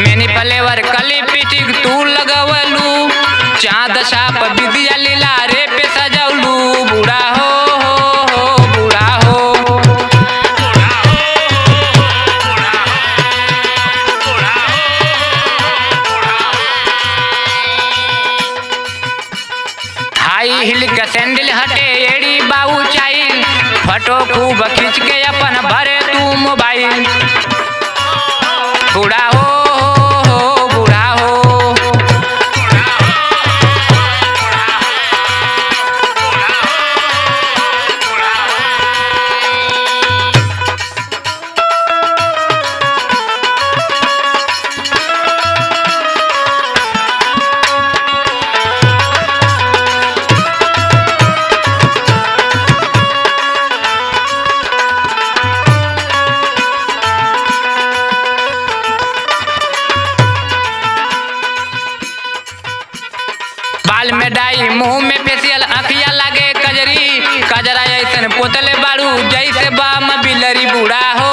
मैंने फ्लेवर कली पिटिक तू लगवलू, चाँद साप विद्या लीला रे पे सजौलू। बूढ़ा हो बूढ़ा हो हाई हिल के सैंडल हटे एड़ी बाबू चाइल, फोटो खूब खींच के अपन भरे तू मोबाइल। बूढ़ा हो बूढ़ा हो बाल में डाई मुंह में फेसियल अखिया लागे कजरी, कजरा ऐसन पोतले बाड़ू जैसे बाम बिलरी। बूढ़ा हो